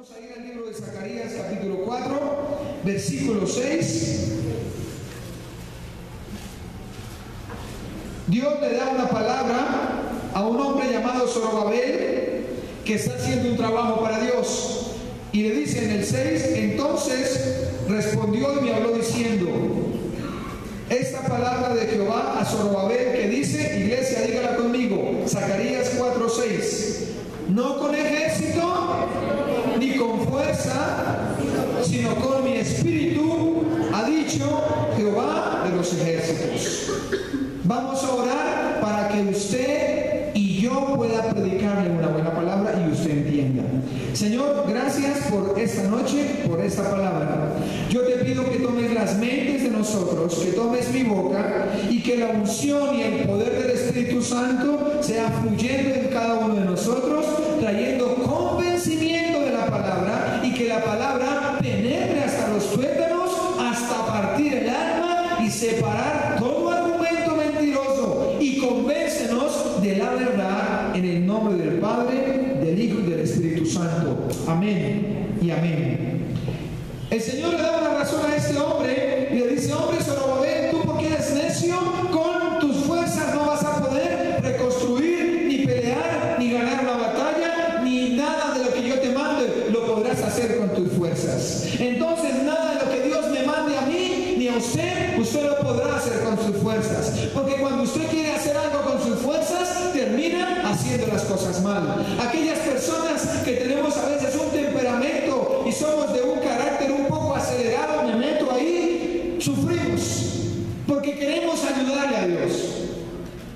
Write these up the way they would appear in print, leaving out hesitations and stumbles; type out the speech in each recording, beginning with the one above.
Vamos a ir al libro de Zacarías, capítulo 4, versículo 6. Dios le da una palabra a un hombre llamado Zorobabel que está haciendo un trabajo para Dios. Y le dice en el 6, entonces respondió y me habló diciendo, esta palabra de Jehová a Zorobabel que dice, iglesia, dígala conmigo, Zacarías 4, 6, no con ejército ni con fuerza, sino con mi espíritu, ha dicho Jehová de los ejércitos. Vamos a orar para que usted y yo pueda predicarle una buena palabra y usted entienda. Señor, gracias por esta noche, por esta palabra. Yo te pido que tomes las mentes de nosotros, que tomes mi boca y que la unción y el poder del Espíritu Santo sea fluyendo en cada uno de nosotros, trayendo convencimiento de la palabra y que la palabra penetre hasta los tuétanos, hasta partir el alma y separar todo argumento mentiroso, y convéncenos de la verdad en el nombre del Padre, del Hijo y del Espíritu Santo. Amén y amén. El Señor le da una razón a este hombre y le dice, hombre Zorobabel, tú porque eres necio, con tus fuerzas no vas a poder reconstruir, ni pelear, ni ganar una batalla, ni nada de lo que yo te mande lo podrás hacer con tus fuerzas. Entonces nada de lo que Dios me mande a mí ni a usted, usted lo podrá hacer con sus fuerzas, porque cuando usted quiere hacer algo con sus fuerzas, termina haciendo las cosas mal. Aquellas personas que tenemos a veces un temperamento y somos de un carácter un poco acelerado, me meto ahí, sufrimos, porque queremos ayudarle a Dios.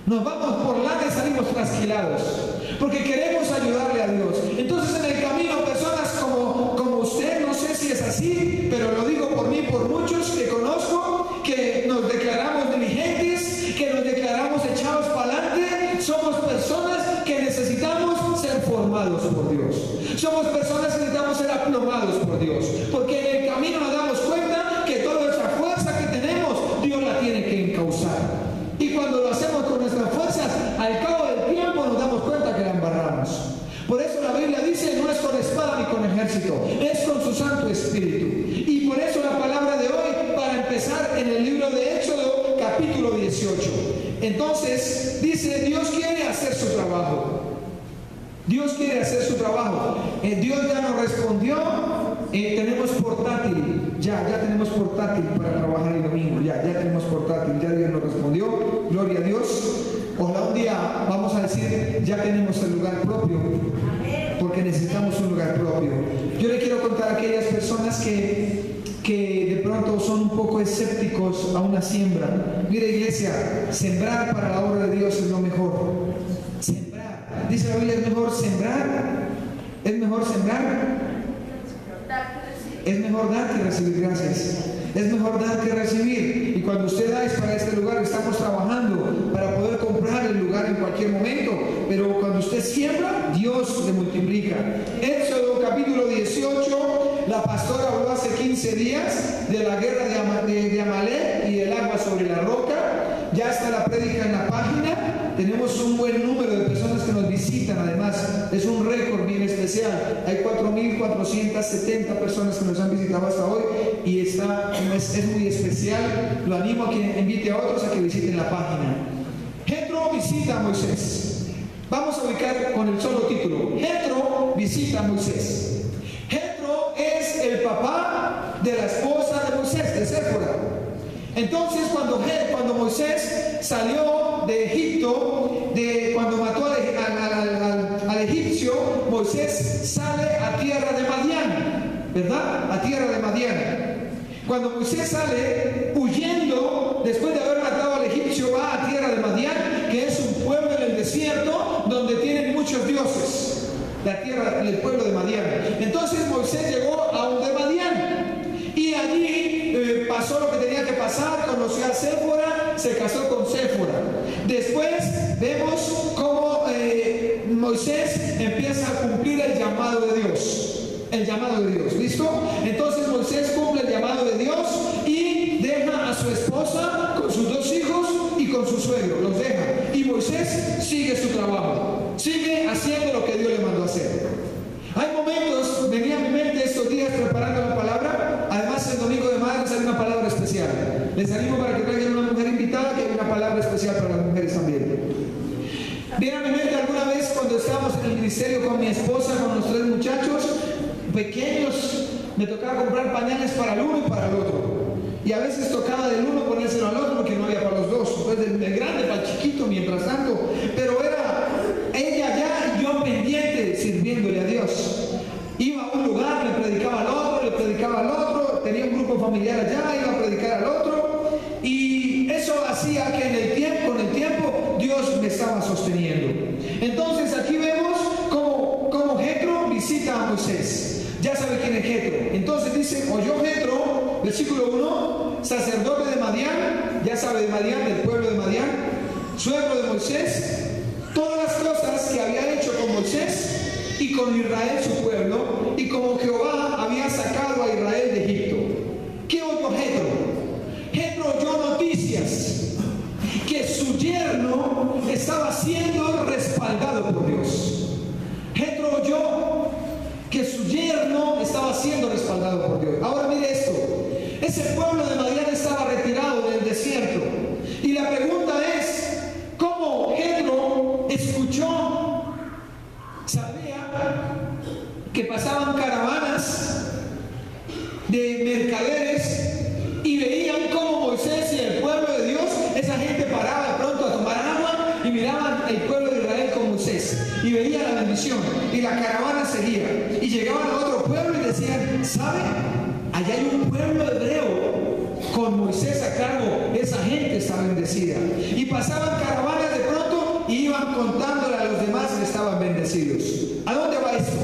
Nos vamos por lana y salimos trasquilados, porque queremos ayudarle a Dios. Entonces en el camino personas como usted, no sé si es así, pero lo digo por mí, por muchos que conozco, que nos declaramos diligentes, que nos declaramos echados para adelante. Somos personas que necesitamos ser formados por Dios. Somos personas que necesitamos ser aplomados por Dios, porque en el camino nos damos cuenta que toda esa fuerza que tenemos, Dios la tiene que encauzar. Y cuando lo hacemos con nuestras fuerzas, al cabo del tiempo nos damos cuenta que la embarramos. Por eso la Biblia dice, no es con espada ni con ejército, es con su Santo Espíritu. Y por eso la palabra de hoy, para empezar en el libro de Éxodo, capítulo 18. Entonces, dice, Dios quiere hacer su trabajo. Dios quiere hacer su trabajo. Dios ya nos respondió. Tenemos portátil. Ya tenemos portátil para trabajar el domingo. Ya tenemos portátil. Ya Dios nos respondió. Gloria a Dios. Ojalá un día vamos a decir, ya tenemos el lugar propio, porque necesitamos un lugar propio. Yo le quiero contar a aquellas personas que de pronto son un poco escépticos a una siembra. Mire, iglesia, sembrar para la obra de Dios es lo mejor. Sembrar. Dice la Biblia, es mejor sembrar. Es mejor sembrar. Es mejor dar que recibir. Gracias. Es mejor dar que recibir. Y cuando usted da es para este lugar. Estamos trabajando para poder comprar el lugar en cualquier momento. Pero cuando usted siembra, Dios le multiplica. Éxodo capítulo 18. La pastora habló hace 15 días de la guerra de Amalek y del agua sobre la roca. Ya está la prédica en la página. Tenemos un buen número de personas que nos visitan. Además, es un récord bien especial. Hay 4.470 personas que nos han visitado hasta hoy y es muy especial. Lo animo a que invite a otros a que visiten la página. Jethro visita a Moisés. Vamos a ubicar con el solo título. Jethro visita a Moisés. Jethro es el papá de la esposa de Moisés, de Séfora. Entonces cuando Moisés salió de Egipto, cuando mató al egipcio, Moisés sale a tierra de Madián, ¿verdad? A tierra de Madián. Cuando Moisés sale huyendo, después de haber matado al egipcio, va a tierra de Madián, que es un pueblo en el desierto donde tienen muchos dioses. La tierra del pueblo de Madián. Entonces Moisés llegó a un de Madián y allí pasó lo que tenía que pasar, conoció a Séfora, se casó con Séfora. Después vemos cómo Moisés empieza a cumplir el llamado de Dios. El llamado de Dios, ¿listo? Entonces Moisés cumple el llamado de Dios y deja a su esposa con sus 2 hijos y con su suegro, los deja. Y Moisés sigue su trabajo, sigue haciendo lo que Dios le mandó a hacer. Hay momentos, venía a mi mente también. Viene a mi mente alguna vez cuando estábamos en el ministerio con mi esposa, con los 3 muchachos pequeños, me tocaba comprar pañales para el uno y para el otro. Y a veces tocaba del uno ponérselo al otro porque no había para los dos. Entonces del grande para el chiquito mientras tanto. Pero era ella allá y yo pendiente sirviéndole a Dios. Iba a un lugar, le predicaba al otro, tenía un grupo familiar allá, iba a predicar al otro. Y eso hacía que con el tiempo, Dios me estaba sosteniendo. Entonces aquí vemos cómo Jetro visita a Moisés. Ya sabe quién es Jetro. Entonces dice, oyó Jetro, versículo 1, sacerdote de Madián, ya sabe de Madián, del pueblo de Madián, suegro de Moisés, todas las cosas que había hecho con Moisés y con Israel su pueblo, y como Jehová había sacado a Israel de Egipto. ¿Qué oyó Jetro? Jetro oyó noticias que su yerno estaba siendo respaldado por Dios. Jetro oyó que su yerno estaba siendo respaldado por Dios. Ahora mire esto, ese pueblo de Madián estaba retirado del desierto, y la pregunta es, ¿cómo Jetro escuchó, sabía que pasaban caravanas de mercaderes y veían cómo Moisés y el pueblo de Dios, esa gente paraba de pronto a tomar agua y miraban el pueblo de Israel con Moisés y veían la bendición y la caravana seguía y llegaban a otro pueblo y decían, ¿sabe? Allá hay un pueblo hebreo con Moisés a cargo, esa gente está bendecida. Y pasaban caravanas de pronto y iban contándole a los demás que estaban bendecidos. ¿A dónde va esto?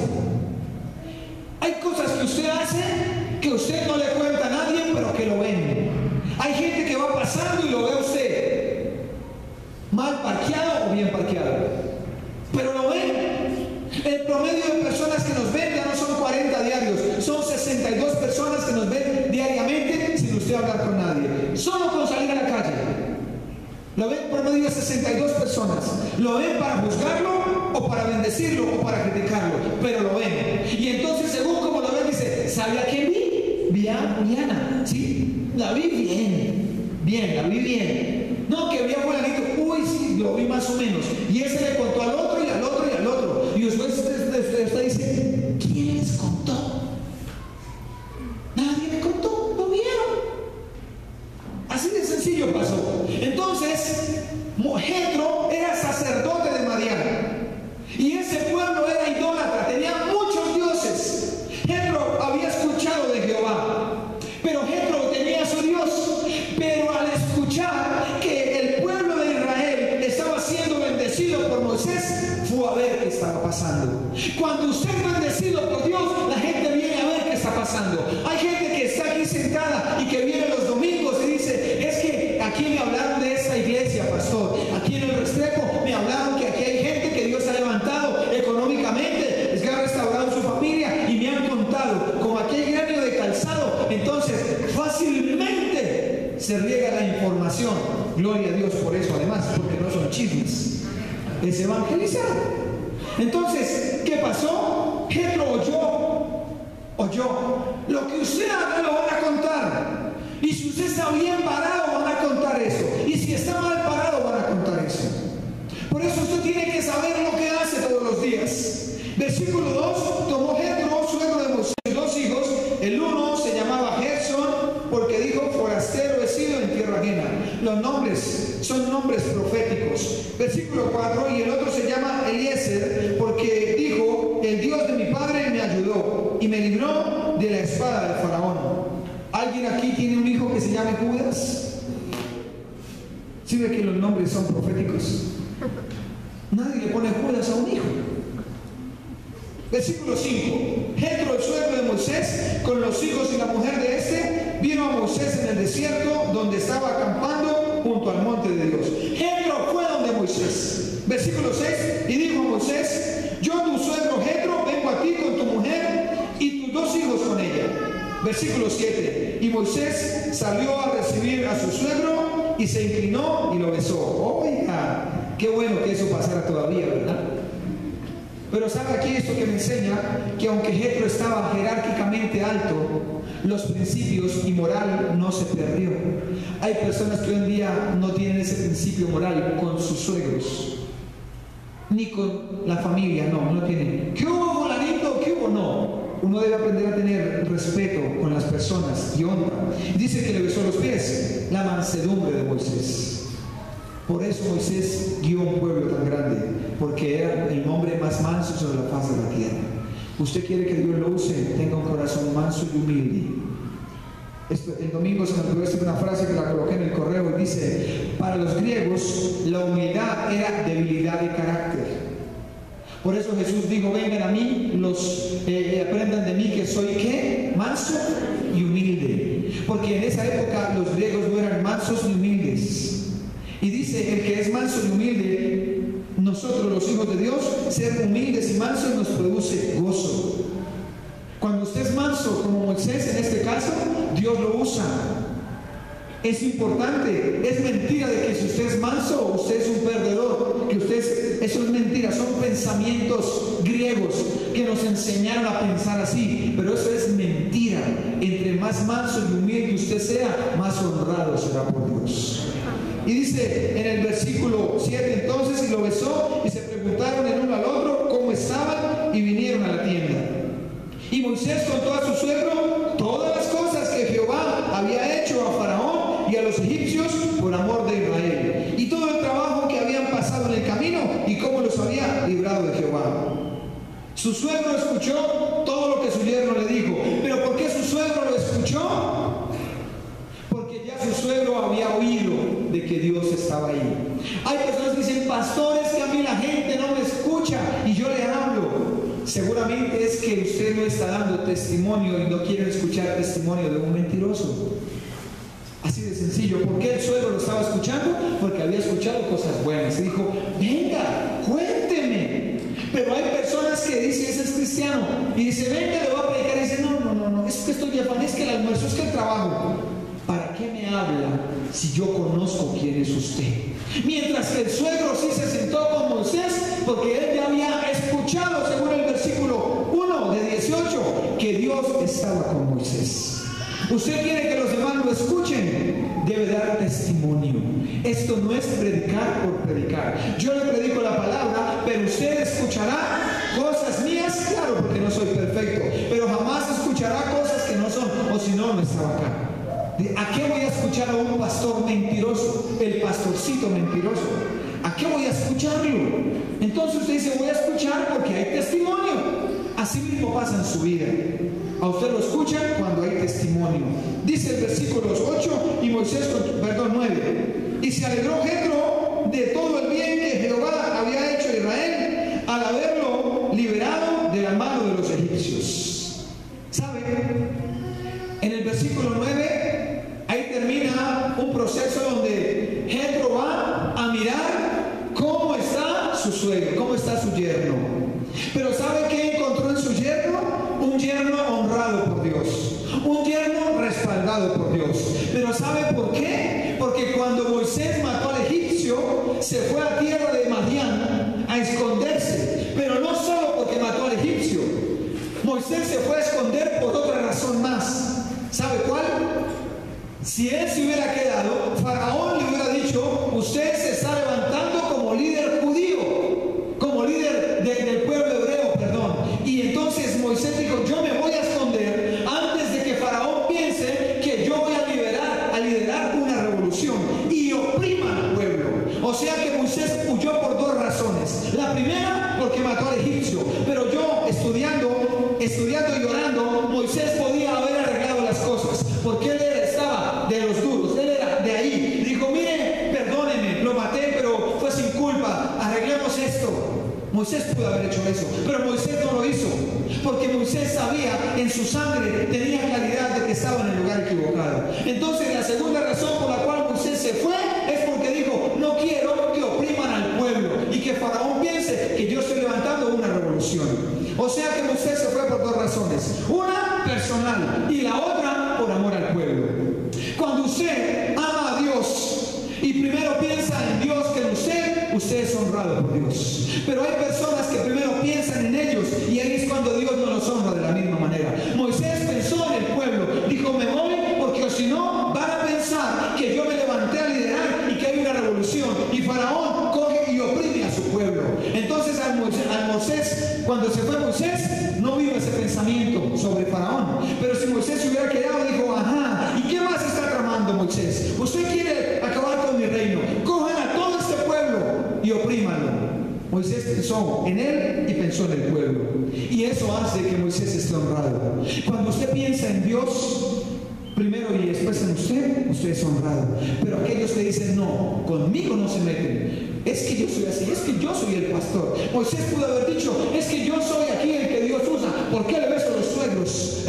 Hay cosas que usted hace que usted no le cuenta a nadie, pero que lo ven. Hay gente que va pasando y lo ve a usted mal parqueado o bien parqueado, pero lo ven. El promedio de personas que nos ven ya no son 40 diarios, son 62 personas que nos ven diariamente sin usted hablar con nadie, solo con salir a la calle. Lo ven promedio de 62 personas. Lo ven para juzgarlo o para bendecirlo o para criticarlo, pero lo ven. Y entonces, según como lo ven, dice, ¿sabe a quién vi? Vi a Juliana, ¿sí? La vi bien, la vi bien. No, que vi a fulanito, uy, sí, lo vi más o menos. Y ese le contó al otro y al otro y al otro. Y después usted dice, ¿quién les contó? Nadie me contó, lo vieron. Así de sencillo pasó. Entonces, Jetro era sacerdote de Madián. Y ese pueblo era idólatra, tenía muchos dioses. Jetro había escuchado de Jehová, pero Jetro tenía a su Dios. Pero al escuchar que el pueblo de Israel estaba siendo bendecido por Moisés, fue a ver qué estaba pasando. Cuando usted es bendecido por Dios, la gente viene a ver qué está pasando. Hay gente que está aquí sentada y que viene los domingos y dice, es que aquí me hablaron de esta iglesia, pastor. Aquí en el Restrepo me hablaron que aquí hay gente que Dios ha levantado económicamente, es que ha restaurado su familia y me han contado, como aquí hay grano de calzado, entonces fácilmente se riega la información. Gloria a Dios por eso, además, porque no son chismes, es evangelizar. Entonces, ¿qué pasó? Jetro oyó. Lo que usted haga lo van a contar. Y si usted está bien parado, van a contar eso. Y si está mal parado, van a contar eso. Por eso usted tiene que saber lo que hace todos los días. Versículo 2, tomó Jetro, suegro de Moisés, 2 hijos. El uno se llamaba Gerson, porque dijo, forastero he sido en tierra ajena. Los nombres son nombres proféticos. Versículo 4, y el otro se llama Eliezer, porque dijo, el Dios de mi padre me ayudó y me libró de la espada del faraón. ¿Alguien aquí tiene un hijo que se llame Judas? ¿Sí ve que los nombres son proféticos? Nadie le pone Judas a un hijo. Versículo 5, Jetro, el suegro de Moisés, con los hijos y la mujer de este, vino a Moisés en el desierto, donde estaba acampando junto al monte de Dios. Jetro fue donde Moisés. Versículo 6, y dijo a Moisés, yo tu suegro Jetro vengo a ti con tu mujer y tus 2 hijos con ella. Versículo 7, y Moisés salió a recibir a su suegro y se inclinó y lo besó. Oiga, qué bueno que eso pasara todavía, ¿verdad? Pero sabe aquí esto que me enseña, que aunque Jetro estaba jerárquicamente alto, los principios y moral no se perdió. Hay personas que hoy en día no tienen ese principio moral con sus suegros, ni con la familia, no tienen. ¿Qué hubo, fulanito? ¿Qué hubo? No. Uno debe aprender a tener respeto con las personas y honra. Dice que le besó los pies, la mansedumbre de Moisés. Por eso Moisés guió un pueblo tan grande, porque era el hombre más manso sobre la faz de la tierra. Usted quiere que Dios lo use, tenga un corazón manso y humilde. El domingo se me olvidó decir una frase que la coloqué en el correo y dice: para los griegos la humildad era debilidad de carácter. Por eso Jesús dijo: vengan a mí, aprendan de mí que soy ¿qué? Manso y humilde. Porque en esa época los griegos no eran mansos ni humildes. Y dice: el que es manso y humilde, nosotros los hijos de Dios, ser humildes y mansos nos produce gozo. Cuando usted es manso, como Moisés en este caso, Dios lo usa. Es importante, es mentira de que si usted es manso, usted es un perdedor, que eso es mentira, son pensamientos griegos que nos enseñaron a pensar así, pero eso es mentira. Entre más manso y humilde usted sea, más honrado será por Dios. Y dice en el versículo 7, entonces, y lo besó, y se preguntaron el uno al otro cómo estaban, y vinieron a la tienda. Y Moisés contó a su suegro todas las cosas que Jehová había hecho a Faraón y a los egipcios por amor de Israel, y todo el trabajo que habían pasado en el camino, y cómo los había librado de Jehová. Su suegro escuchó todo lo que su yerno le dijo. ¿Pero por qué su suegro lo escuchó? Porque ya su suegro había oído de que Dios estaba ahí. Hay personas que dicen: pastores, que a mí la gente no me escucha y yo le hablo. Seguramente es que usted no está dando testimonio y no quiere escuchar testimonio de un mentiroso. Así de sencillo. ¿Por qué el suegro lo estaba escuchando? Porque había escuchado cosas buenas y dijo: venga, cuénteme. Pero hay personas que dicen: ese es cristiano, y dice: venga, le voy a predicar, y dice: no, es que estoy de afán, es que el almuerzo, es que el trabajo. ¿Para qué me habla si yo conozco quién es usted? Mientras que el suegro sí se sentó con Moisés, porque él ya había escuchado, según el versículo 1 de 18, que Dios estaba con Moisés. Usted quiere que los demás lo escuchen, debe dar testimonio. Esto no es predicar por predicar. Yo le predico la palabra, pero usted escuchará cosas mías, claro, porque no soy perfecto, pero jamás escuchará cosas que no son, o si no, no estaba acá. ¿A qué voy a escuchar a un pastor mentiroso? El pastorcito mentiroso. ¿A qué voy a escucharlo? Entonces usted dice: voy a escuchar porque hay testimonio. Así mismo pasa en su vida. A usted lo escuchan cuando hay testimonio. Dice el versículo 8, y Moisés, 9. Y se alegró Jetro de todo el bien que Jehová había hecho a Israel al haberlo liberado de la mano de los egipcios. ¿Sabe? En el versículo 9, ahí termina un proceso donde Jetro va a mirar cómo está su suegro, cómo está su yerno. Pero ¿sabe qué encontró en su yerno? Un yerno honrado por Dios, un yerno respaldado por Dios. Pero ¿sabe por qué? Porque cuando Moisés mató al egipcio, se fue a tierra de Madián a esconderse. Pero no solo porque mató al egipcio, Moisés se fue a esconder por otra razón más. ¿Sabe cuál? Si él se hubiera quedado, Faraón le hubiera dicho: usted se está levantando como líder judío, como líder del pueblo hebreo, perdón. Y entonces Moisés dijo: yo me voy a esconder antes de que Faraón piense que yo voy a liderar una revolución y oprima al pueblo. O sea que Moisés huyó por dos razones. La primera, porque mató al egipcio. Pero yo, estudiando y orando, Moisés podía haber arreglado las cosas, porque él estaba de los duros, él era de ahí. Dijo: mire, perdónenme, lo maté, pero fue sin culpa, arreglemos esto. Moisés pudo haber hecho eso, pero Moisés no lo hizo, porque Moisés sabía, en su sangre tenía claridad de que estaba en el lugar equivocado. Entonces la segunda razón por la cual Moisés se fue es porque dijo: no quiero que opriman al pueblo y que Faraón piense que yo estoy levantando una revolución. O sea que Moisés se fue por dos razones: una personal y la otra por amor al pueblo. Cuando usted ama a Dios y primero piensa en Dios que en usted es honrado por Dios. Pero hay personas que primero piensan en cuando se fue Moisés, no vino ese pensamiento sobre Faraón. Pero si Moisés se hubiera quedado, dijo, ajá, ¿y qué más está tramando Moisés? Usted quiere acabar con mi reino. Cojan a todo este pueblo y oprímanlo. Moisés pensó en él y pensó en el pueblo. Y eso hace que Moisés esté honrado. Cuando usted piensa en Dios primero y después en usted es honrado. Pero aquellos que dicen, no, conmigo no se meten, es que yo soy así, es que yo soy el pastor. Moisés pudo haber dicho, es que yo soy aquí el que Dios usa. ¿Por qué le beso los suegros?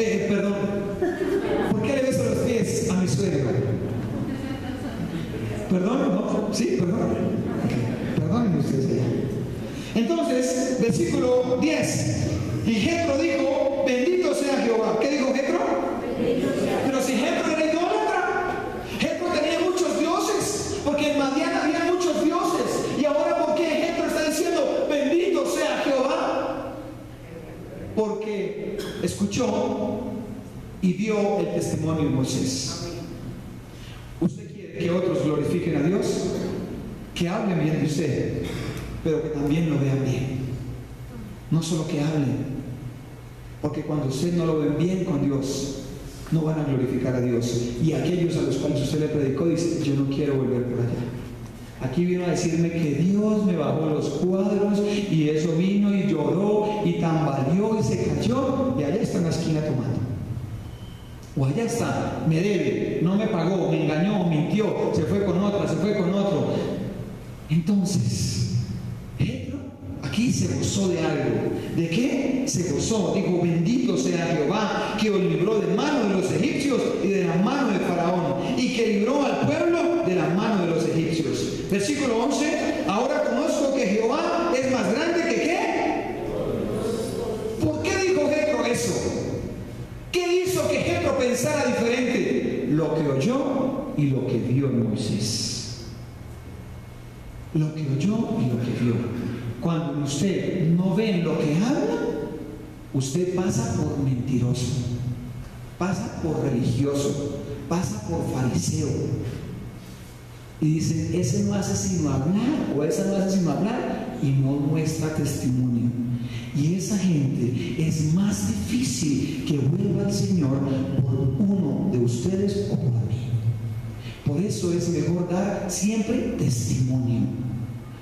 ¿Por qué le beso los pies a mi suegro? ¿Perdón? ¿No? ¿Sí? ¿Perdón? Perdónenme ustedes. Entonces, versículo 10. Y Jetro dijo, bendito sea Jehová. ¿Qué dijo Jetro? Pero si Jetro era idólatra, Jetro tenía muchos dioses, porque en Madián había muchos dioses. Y ahora, ¿por qué Jetro está diciendo, bendito sea Jehová? Porque escuchó y dio el testimonio de Moisés. ¿Usted quiere que otros glorifiquen a Dios? Que hablen bien de usted, pero que también lo vean bien. No solo que hablen, porque cuando usted no lo ven bien con Dios, no van a glorificar a Dios. Y aquellos a los cuales usted le predicó dicen, yo no quiero volver por allá. Aquí vino a decirme que Dios me bajó los cuadros y eso vino y lloró y tambaleó y se cayó y allá está en la esquina tomando. O allá está, me debe, no me pagó, me engañó, mintió, se fue con otra, se fue con otro. Entonces, Jetro aquí se gozó de algo. ¿De qué? Se gozó. Dijo, bendito sea Jehová, que os libró de mano de los egipcios y de la mano de Faraón, y que libró al pueblo de la mano de los egipcios. Versículo 11, ahora conozco que Jehová es más grande que ¿qué? ¿Por qué dijo Jetro eso? ¿Qué hizo que Jetro pensara diferente? Lo que oyó y lo que vio en Moisés. Lo que oyó y lo que vio. Cuando usted no ve lo que habla, usted pasa por mentiroso, pasa por religioso, pasa por fariseo. Y dicen, ese no hace sino hablar, o esa no hace sino hablar, y no muestra testimonio. Y esa gente es más difícil que vuelva al Señor por uno de ustedes o por mí. Por eso es mejor dar siempre testimonio.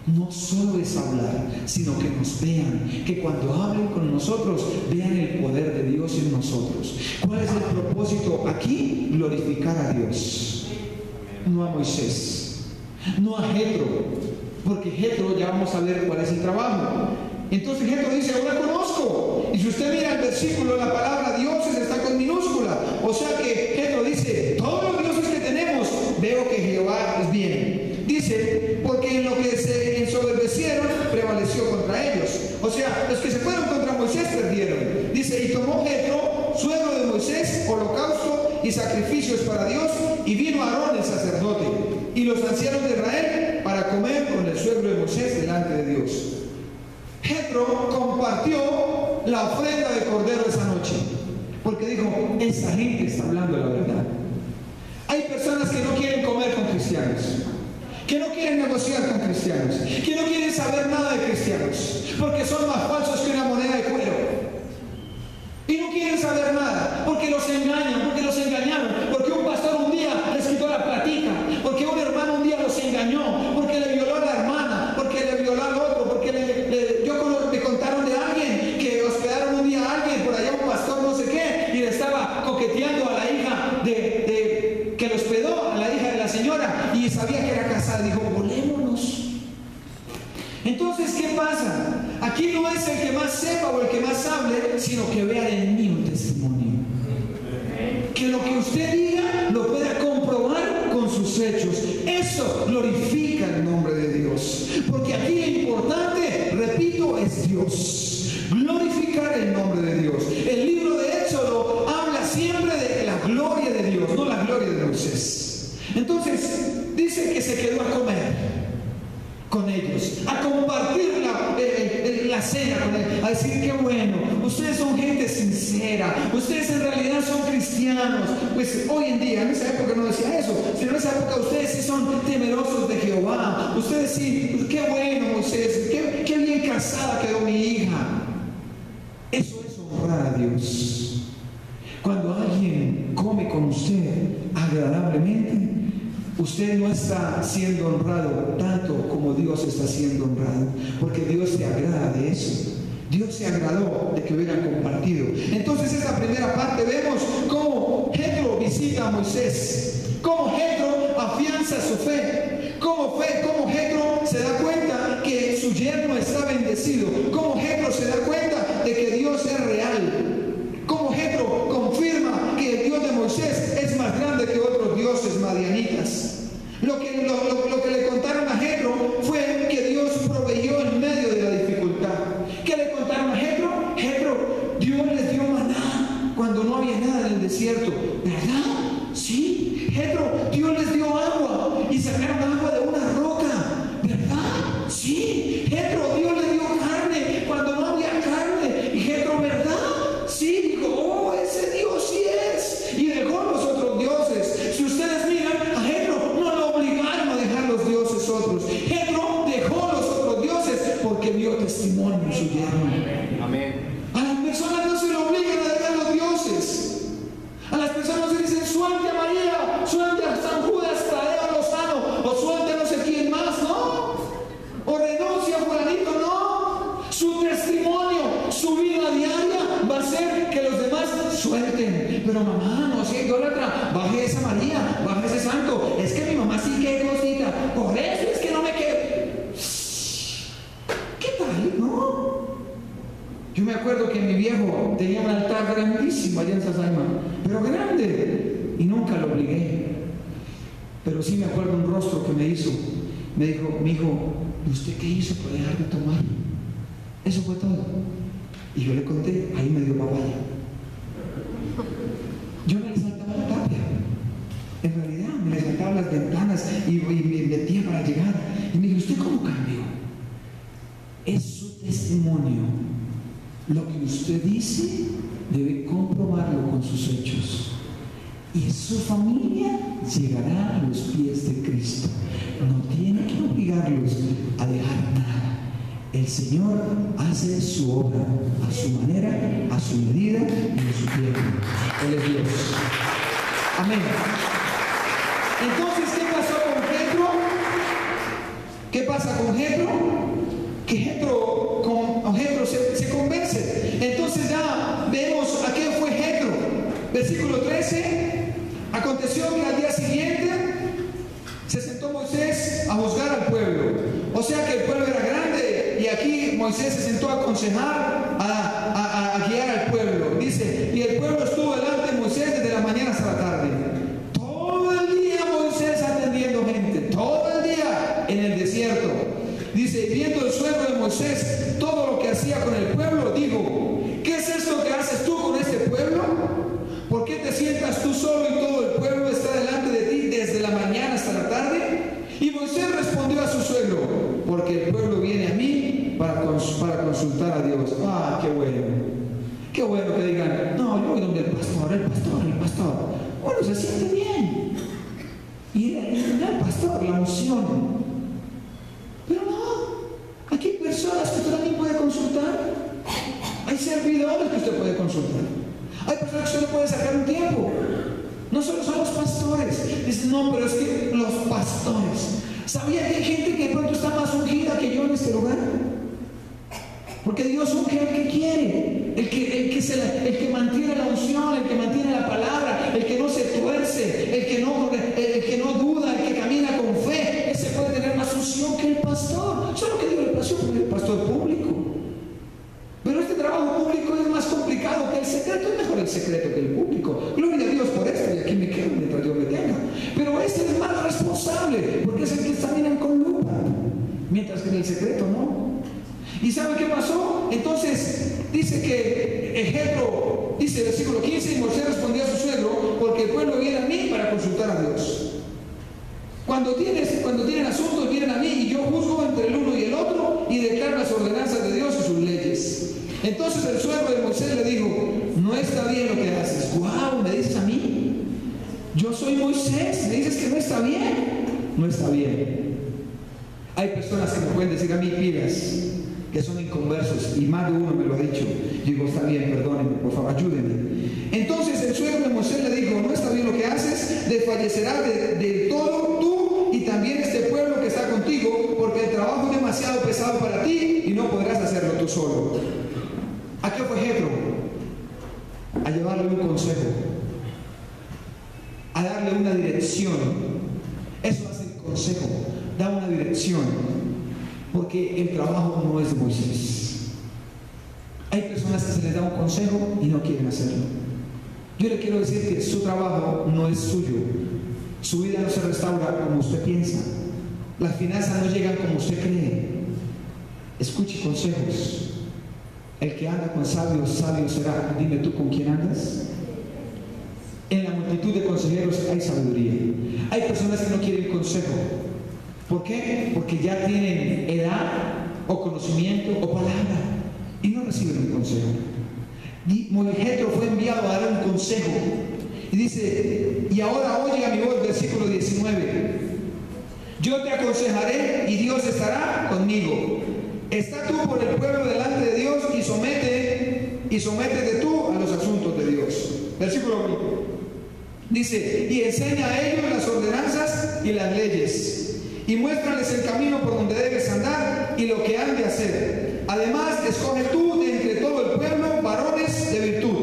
No solo es hablar, sino que nos vean, que cuando hablen con nosotros vean el poder de Dios en nosotros. ¿Cuál es el propósito aquí? Glorificar a Dios, no a Moisés, no a Jetro, porque Jetro ya vamos a ver cuál es el trabajo. Entonces Jetro dice, ahora conozco. Y si usted mira el versículo, la palabra dioses está con minúscula. O sea que Jetro dice, todos los dioses que tenemos, veo que Jehová es bien. Dice, porque en lo que se ensoberbecieron, prevaleció contra ellos. O sea, los que se fueron contra Moisés perdieron. Dice, y tomó Jetro, suegro de Moisés, holocausto y sacrificios para Dios, y vino Aarón el sacerdote, y los ancianos de Israel, para comer con el suegro de Moisés delante de Dios. Jetro compartió la ofrenda de cordero esa noche, porque dijo, esta gente está hablando la verdad. Hay personas que no quieren comer con cristianos, que no quieren negociar con cristianos, que no quieren saber nada de cristianos, porque son más falsos que una moneda de cuero. Y no quieren saber nada, porque los engañan, porque los engañaron, porque un pastor un día les quitó la platica, porque un hermano un día los engañó, porque le violó a la hermana, porque le violó al otro, porque me contaron de alguien que hospedaron un día a alguien, por allá un pastor no sé qué, y le estaba coqueteando a la hija que lo hospedó, a la hija de la señora, y sabía que era casada, dijo, volémonos. Entonces, ¿qué pasa? Aquí no es el que más sepa o el que más hable, sino que vea en mí un testimonio. Que lo que usted diga lo pueda comprobar con sus hechos. Eso glorifica el nombre de Dios. Porque aquí lo importante, repito, es Dios. Glorificar el nombre de Dios. El libro de Éxodo habla siempre de la gloria de Dios, no la gloria de Moisés. Entonces, dice que se quedó a comer con ellos, a compartir la cena con él, a decir que bueno, ustedes son gente sincera, ustedes en realidad son cristianos. Pues hoy en día, en esa época no decía eso, sino en esa época ustedes sí son temerosos de Jehová, ustedes sí, qué bueno Moisés, qué bien casada quedó mi hija. usted no está siendo honrado tanto como Dios está siendo honrado, porque Dios se agrada de eso. Dios se agradó de que hubieran compartido. Entonces, esta primera parte vemos cómo Jetro visita a Moisés, cómo Jetro afianza su fe, cómo Jetro se da cuenta que su yerno está bendecido, cómo Jetro se da cuenta de que Dios es real, cómo Jetro confirma que el Dios de Moisés es más grande que otros dioses madianitas. Lo que le contaron a Jetro fue que Dios proveyó en medio de la dificultad. ¿Qué le contaron a Jetro? Jetro, Dios les dio maná cuando no había nada en el desierto, ¿verdad? Sí. Jetro, Dios les dio agua y sacaron agua de una roca, ¿verdad? Sí. Jetro, Dios les dio carne cuando no había carne. Y Jetro, ¿verdad? Sí. Dijo, oh, ese Dios sí es. Y dejó los otros dioses. Si ustedes miran, a Jetro no lo obligaron a dejar los dioses otros. Jetro dejó los otros dioses porque vio testimonio en su yerno. Amén. A las personas no se le obligan a dejar los dioses. A las personas se dicen, suelte a María, suelte a San Judas Tadeo Lozano, o suelte a no sé quién más, ¿no? O renuncia a fulanito, no. Su testimonio, su vida diaria va a ser que los demás suelten. Pero mamá, no sea idólatra, baje esa María, baje ese santo. Es que mi mamá sí que es cosita, por eso es que no me quede. ¿Qué tal, no? Yo me acuerdo que mi viejo tenía un altar grandísimo allá en Sasaima, pero grande, y nunca lo obligué. Pero sí me acuerdo un rostro que me hizo. Me dijo, mi hijo, ¿y usted qué hizo por dejar de tomar? Eso fue todo. Y yo le conté, ahí me dio papaya. Yo me le saltaba la tapia. En realidad, me le saltaba las ventanas y me metía para llegar. Y me dijo, ¿usted cómo cambió? Es su testimonio. Lo que usted dice debe comprobarlo con sus hechos. Y su familia llegará a los pies de Cristo. No tiene que obligarlos a dejar nada. El Señor hace su obra a su manera, a su medida y en su tiempo. Él es Dios. Amén. Entonces, ¿qué pasó con Jetro? ¿Qué pasa con Jetro? Que Jetro se convence. Entonces ya vemos a quién fue Jetro. Versículo 13. Aconteció que al día siguiente se sentó Moisés a juzgar al pueblo. O sea que el pueblo era grande y aquí Moisés se sentó a aconsejar, a guiar al pueblo. Dice, y el pueblo estuvo delante de Moisés desde la mañana hasta la tarde. Todo el día Moisés atendiendo gente, todo el día en el desierto. Dice, viendo el suegro de Moisés todo lo que hacía con el pueblo, digo, ¿qué es esto que haces tú con este pueblo? ¿Por qué te sientas tú solo y todo el pueblo está delante de ti desde la mañana hasta la tarde? Y Moisés respondió a su suegro, porque el pueblo viene a mí para consultar a Dios. Ah, qué bueno. Qué bueno que digan, no, yo voy donde el pastor. Bueno, se siente bien. Y el pastor, la unción. Pero no, aquí hay personas que usted también puede consultar. Hay servidores que usted puede consultar. Hay personas que usted puede sacar un tiempo. No solo son los pastores. Dicen, no, pero es que los pastores. ¿Sabía que hay gente que de pronto está más ungida que yo en este lugar? Porque Dios unge al que quiere, el que mantiene la unción, el que mantiene la palabra, el que no se tuerce, el que no duda, el que camina con fe. Ese puede tener más unción que el pastor. Solo que digo el pastor público. Pero este trabajo público es más complicado que el secreto. Es mejor el secreto que el público. Gloria a Dios por esto, y aquí me quedo mientras Dios me tenga. Pero este es más responsable, porque es el que examinan con lupa, mientras que en el secreto no. ¿Y sabe qué pasó? Entonces dice que Jetro, dice versículo 15, y Moisés respondió a su suegro, porque el pueblo viene a mí para consultar a Dios. Cuando tienen asuntos vienen a mí y yo juzgo entre el uno y el otro y declaro las ordenanzas de Dios y sus leyes. Entonces el suegro de Moisés le dijo, no está bien lo que haces. ¡Guau! ¿Me dices a mí? Yo soy Moisés, ¿me dices que no está bien? No está bien. Hay personas que me pueden decir a mí, pilas, que son inconversos, y más de uno me lo ha dicho. Digo, está bien, perdónenme, por favor, ayúdenme. Entonces el suegro de Moisés le dijo, no está bien lo que haces, desfallecerás de todo tú también este pueblo que está contigo, porque el trabajo es demasiado pesado para ti y no podrás hacerlo tú solo. ¿A qué fue Jetro? A llevarle un consejo, a darle una dirección. Eso hace el consejo, da una dirección, porque el trabajo no es de Moisés. Hay personas que se les da un consejo y no quieren hacerlo. Yo le quiero decir que su trabajo no es suyo. Su vida no se restaura como usted piensa. Las finanzas no llegan como usted cree. Escuche consejos. El que anda con sabios, sabio será. Dime tú con quién andas. En la multitud de consejeros hay sabiduría. Hay personas que no quieren consejo. ¿Por qué? Porque ya tienen edad o conocimiento o palabra y no reciben un consejo. Jetro fue enviado a dar un consejo y dice: y ahora oye a mi voz, versículo 19: yo te aconsejaré y Dios estará conmigo. Está tú por el pueblo delante de Dios y sométete tú a los asuntos de Dios. Versículo 20 dice: y enseña a ellos las ordenanzas y las leyes, y muéstrales el camino por donde debes andar y lo que han de hacer. Además, escoge tú de entre todo el pueblo varones de virtud.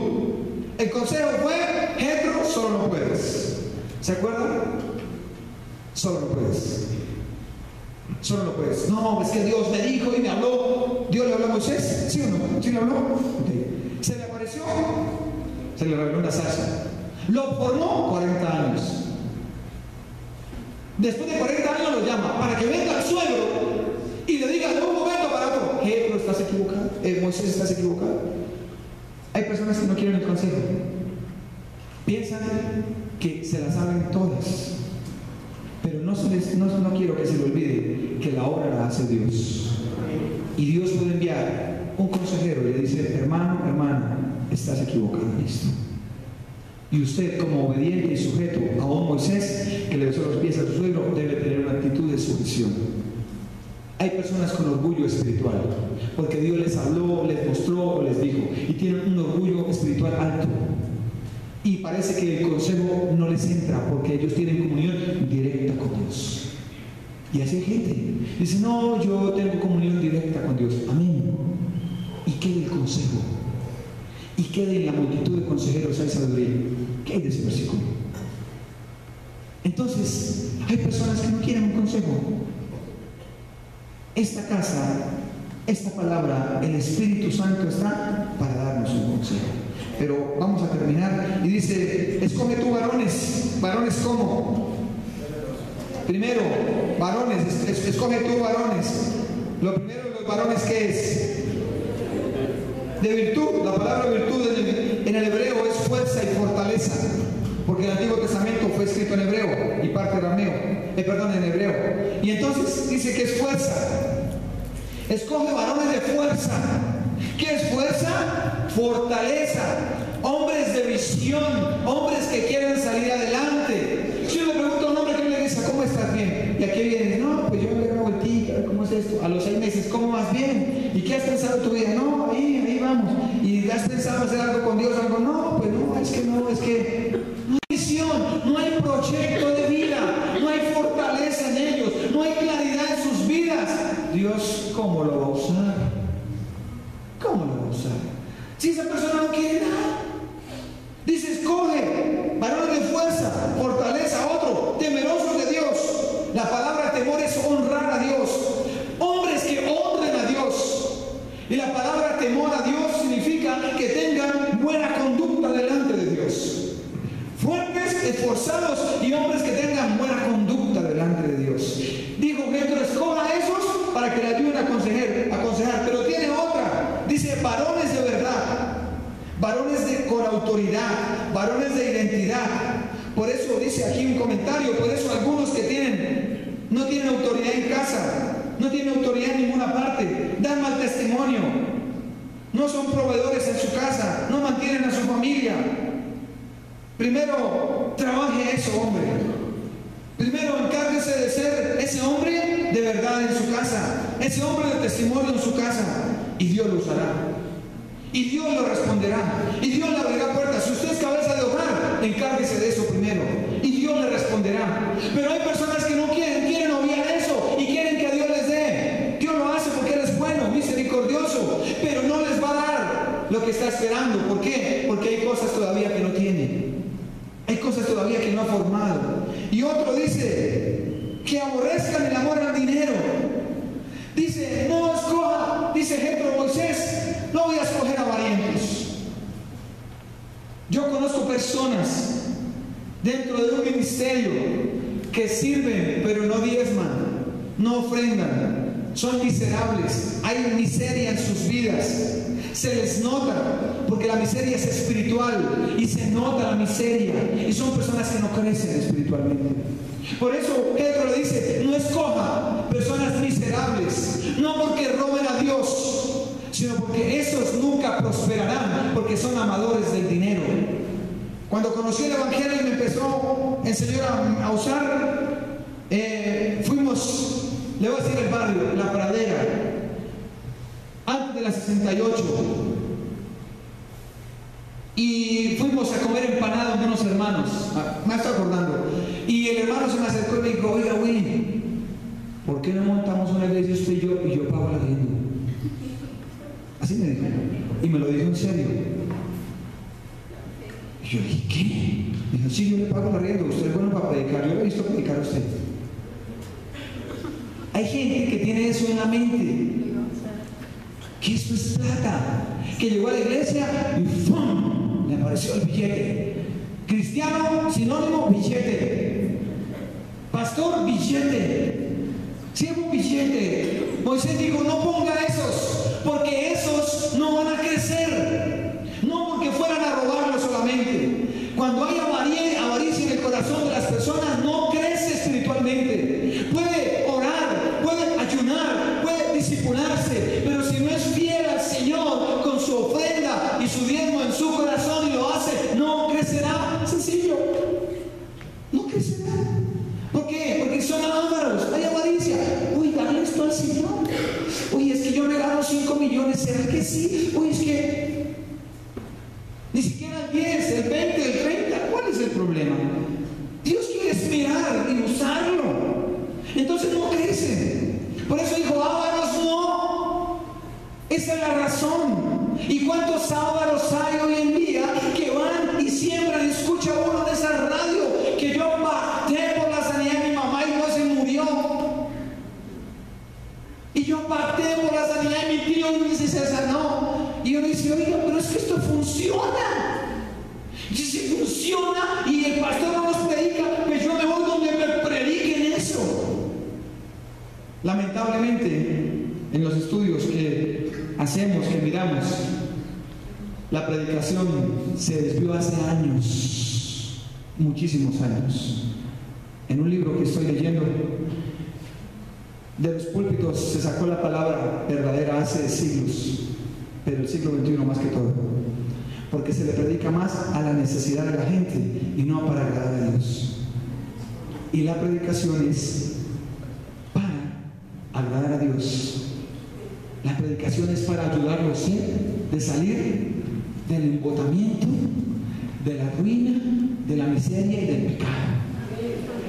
El consejo fue: Jetro, solo no puedes. ¿Se acuerdan? Solo no puedes. Solo no puedes. No, es que Dios me dijo y me habló. ¿Dios le habló a Moisés? ¿Sí o no? ¿Sí le habló? Okay. ¿Se le apareció? Se le reveló una zarza. Lo formó 40 años. Después de 40 años lo llama para que venga el suegro y le diga de un momento para otro: Jetro, estás equivocado. Moisés, estás equivocado. Hay personas que no quieren el consejo. Piensan que se las saben todas. Pero no quiero que se le olvide que la obra la hace Dios. Y Dios puede enviar un consejero y le dice: hermano, hermana, estás equivocado en esto. Y usted, como obediente y sujeto a un Moisés que le besó los pies a su suegro, debe tener una actitud de sujeción. Hay personas con orgullo espiritual, porque Dios les habló, les mostró o les dijo, y tienen un orgullo espiritual alto. Y parece que el consejo no les entra porque ellos tienen comunión directa con Dios. Y así hay gente. Dice: no, yo tengo comunión directa con Dios. Amén. Y quede el consejo. Y quede en la multitud de consejeros hay sabiduría. ¿Qué hay de ese versículo? Entonces, hay personas que no quieren un consejo. Esta casa, esta palabra, el Espíritu Santo está para darnos un consejo. Pero vamos a terminar y dice: escoge tú varones. ¿Varones cómo? Primero, varones, escoge tú varones. Lo primero de los varones, ¿qué es? De virtud. La palabra virtud en el hebreo es fuerza y fortaleza, porque el Antiguo Testamento fue escrito en hebreo y parte arameo, en hebreo. Y entonces dice que es fuerza. Escoge varones de fuerza. ¿Qué es fuerza? Fortaleza. Hombres de visión, hombres que quieren salir adelante. Si yo le pregunto a un hombre que le dice: ¿cómo estás? Bien. Y aquí viene: no, pues yo me doy una vueltita, ¿cómo es esto? A los 6 meses: ¿cómo vas? Bien. ¿Y qué has pensado en tu vida? No, ahí vamos. ¿Y has pensado hacer algo con Dios? Algo, no, pues no, es que no hay visión, no hay proyecto de vida, no hay fortaleza en ellos, no hay claridad en sus vidas. Dios, ¿cómo lo va a usar? ¿Cómo lo va a usar? Si esa persona no quiere nada. Dice: escoge varones de fuerza, fortaleza. Otro, temerosos de Dios. La palabra temor es honrar a Dios. Hombres que honren a Dios. Y la palabra temor a Dios significa que tengan buena conducta delante de Dios. Fuertes, esforzados y hombres que tengan buena conducta delante de Dios. Dijo Jetro: escoja a esos para que le ayuden a aconsejar. Pero tiene otra. Dice: varones de verdad. Varones con autoridad, varones de identidad. Por eso dice aquí un comentario: por eso algunos que no tienen autoridad en casa, no tienen autoridad en ninguna parte, dan mal testimonio, no son proveedores en su casa, no mantienen a su familia. Primero trabaje eso, hombre. Primero encárguese de ser ese hombre de verdad en su casa, ese hombre de testimonio en su casa, y Dios lo usará. Y Dios lo responderá. Y Dios le abrirá puertas. Si usted es cabeza de hogar, encárguese de eso primero. Y Dios le responderá. Pero hay personas que no quieren lo que está esperando. ¿Por qué? Porque hay cosas todavía que no tiene. Hay cosas todavía que no ha formado. Y otro dice que aborrezcan el amor al dinero. Dice, no escoja, dice Jethro, Moisés, no voy a escoger avarientos. Yo conozco personas dentro de un ministerio que sirven pero no diezman, no ofrendan, son miserables, hay miseria en sus vidas, se les nota, porque la miseria es espiritual y se nota la miseria, y son personas que no crecen espiritualmente. Por eso Pedro le dice, no escoja personas miserables, no porque roben a Dios, sino porque esos nunca prosperarán, porque son amadores del dinero. Cuando conocí el Evangelio y me empezó el Señor a usar, fuimos, le voy a decir el barrio, La Pradera, antes de la 68, y fuimos a comer empanadas de unos hermanos, me estoy acordando, y el hermano se me acercó y me dijo, oiga Willy, ¿por qué no montamos una iglesia usted y yo pago la arriendo? Así me dijo, y me lo dijo en serio. Y yo dije, ¿qué? Me dijo, sí, yo le pago la arriendo, usted es bueno para predicar, yo le he visto predicar a usted. Hay gente que tiene eso en la mente, que esto es plata, que llegó a la iglesia y ¡fum! Le apareció el billete. Cristiano, sinónimo, billete. Pastor, billete. Siervo, billete. Moisés dijo, no ponga esos, porque esos no van a crecer. No porque fueran a robarlo solamente. Cuando hay avaricia en el corazón de las personas, no crece espiritualmente. Puede orar, puede ayunar, puede discipularse, pero si no es fiel al Señor con su ofrenda y su diezmo en su corazón y lo hace, no crecerá. Sencillo, no crecerá. ¿Por qué? Porque son ávaros, hay avaricia. Uy, dale esto al Señor. Uy, es que yo me gano 5 millones, ¿será que sí? Uy, es que ni siquiera el 10, el 20, el 30, ¿cuál es el problema? Dios quiere mirar y usarlo. Entonces no crece. Por eso dijo, ávaros no. Esa es la razón. ¿Y cuántos ávaros hay hoy en día que van y siembran? Escucha uno de esa radio que yo pacté por la sanidad de mi mamá y no se murió. Y yo pacté por la sanidad de mi tío y dice César, no. Y yo le dice, oiga, pero es que esto funciona. Y si funciona y el pastor no nos predica, pues yo me voy donde me prediquen eso. Lamentablemente, en los estudios que hacemos, que miramos, la predicación se desvió hace años, muchísimos años. En un libro que estoy leyendo, de los púlpitos se sacó la palabra verdadera hace siglos, pero el siglo XXI más que todo, porque se le predica más a la necesidad de la gente y no para agradar a Dios. Y la predicación es para agradar a Dios. La predicación es para ayudarlos de salir del embotamiento, de la ruina, de la miseria y del pecado.